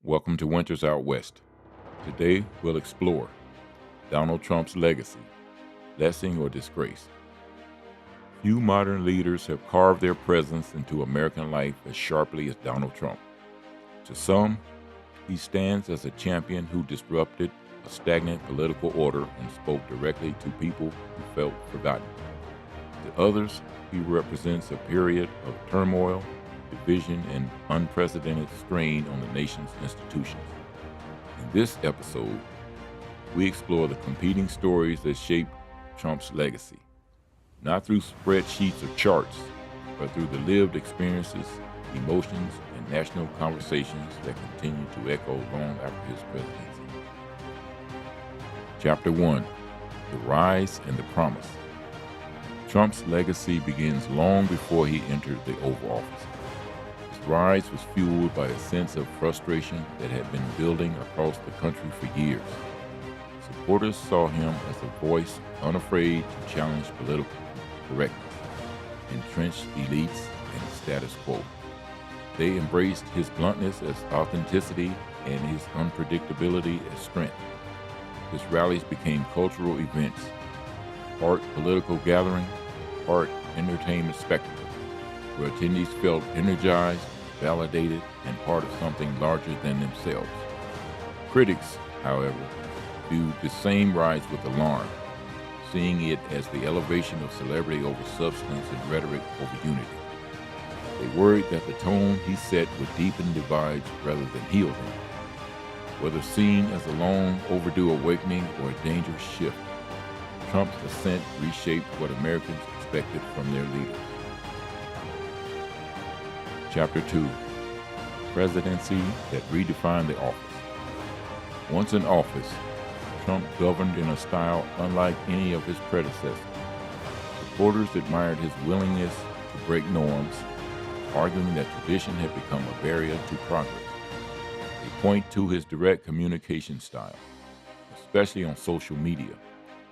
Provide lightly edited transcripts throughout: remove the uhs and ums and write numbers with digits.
Welcome to Winters Out West. Today we'll explore Donald Trump's legacy, blessing or disgrace. Few modern leaders have carved their presence into American life as sharply as Donald Trump. To some, he stands as a champion who disrupted a stagnant political order and spoke directly to people who felt forgotten. To others, he represents a period of turmoil, division, and unprecedented strain on the nation's institutions. In this episode, we explore the competing stories that shaped Trump's legacy, not through spreadsheets or charts, but through the lived experiences, emotions, and national conversations that continue to echo long after his presidency. Chapter 1: The Rise and the Promise. Trump's legacy begins long before he entered the Oval Office. His rise was fueled by a sense of frustration that had been building across the country for years. Supporters saw him as a voice unafraid to challenge political correctness, entrenched elites, and status quo. They embraced his bluntness as authenticity and his unpredictability as strength. His rallies became cultural events, part political gathering, part entertainment spectacle, where attendees felt energized, validated, and part of something larger than themselves. Critics, however, viewed the same rise with alarm, seeing it as the elevation of celebrity over substance and rhetoric over unity. They worried that the tone he set would deepen divides rather than heal them. Whether seen as a long overdue awakening or a dangerous shift, Trump's ascent reshaped what Americans expected from their leaders. Chapter 2: Presidency that redefined the office. Once in office, Trump governed in a style unlike any of his predecessors. Supporters admired his willingness to break norms, arguing that tradition had become a barrier to progress. They point to his direct communication style, especially on social media,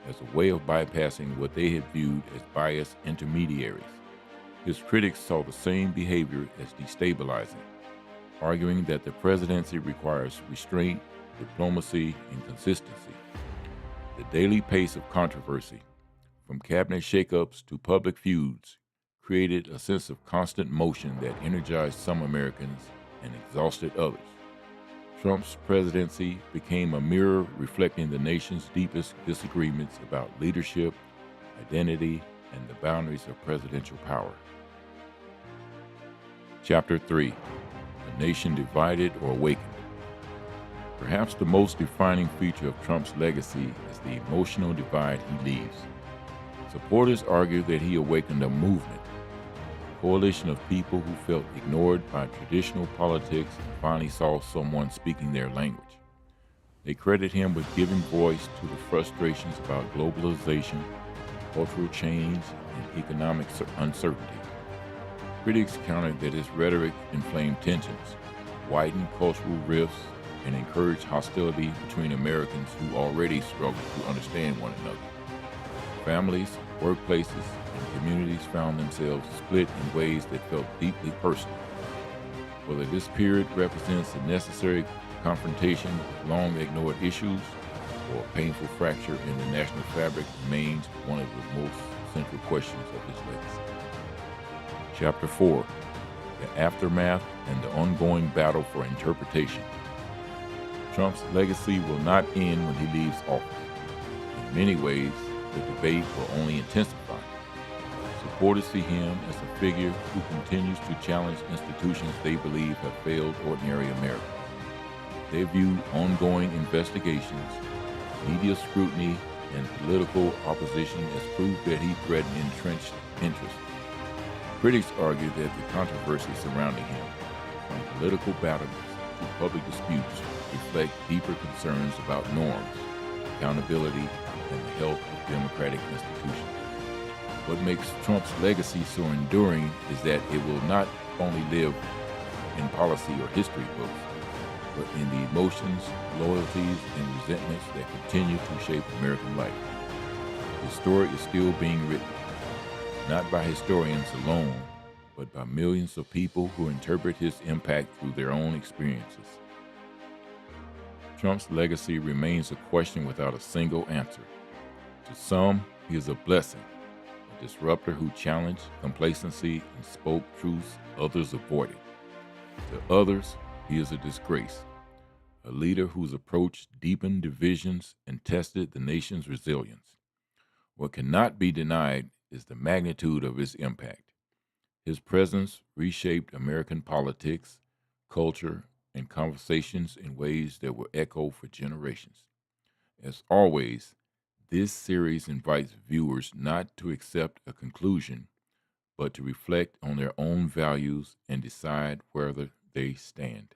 as a way of bypassing what they had viewed as biased intermediaries. His critics saw the same behavior as destabilizing, arguing that the presidency requires restraint, diplomacy, and consistency. The daily pace of controversy, from cabinet shakeups to public feuds, created a sense of constant motion that energized some Americans and exhausted others. Trump's presidency became a mirror reflecting the nation's deepest disagreements about leadership, identity, and the boundaries of presidential power. Chapter 3: A Nation Divided or Awakened. Perhaps the most defining feature of Trump's legacy is the emotional divide he leaves. Supporters argue that he awakened a movement, a coalition of people who felt ignored by traditional politics and finally saw someone speaking their language. They credit him with giving voice to the frustrations about globalization, cultural change, and economic uncertainty. Critics countered that his rhetoric inflamed tensions, widened cultural rifts, and encouraged hostility between Americans who already struggled to understand one another. Families, workplaces, and communities found themselves split in ways that felt deeply personal. Whether this period represents a necessary confrontation with long-ignored issues or a painful fracture in the national fabric remains one of the most central questions of his legacy. Chapter 4: The Aftermath and the Ongoing Battle for Interpretation. Trump's legacy will not end when he leaves office. In many ways, the debate will only intensify. Supporters see him as a figure who continues to challenge institutions they believe have failed ordinary Americans. They view ongoing investigations, media scrutiny, and political opposition as proof that he threatened entrenched interests. Critics argue that the controversy surrounding him, from political battles to public disputes, reflect deeper concerns about norms, accountability, and the health of democratic institutions. What makes Trump's legacy so enduring is that it will not only live in policy or history books, but in the emotions, loyalties, and resentments that continue to shape American life. His story is still being written, not by historians alone, but by millions of people who interpret his impact through their own experiences. Trump's legacy remains a question without a single answer. To some, he is a blessing, a disruptor who challenged complacency and spoke truths others avoided. To others, he is a disgrace, a leader whose approach deepened divisions and tested the nation's resilience. What cannot be denied is the magnitude of his impact. His presence reshaped American politics, culture, and conversations in ways that will echo for generations. As always, this series invites viewers not to accept a conclusion, but to reflect on their own values and decide whether they stand.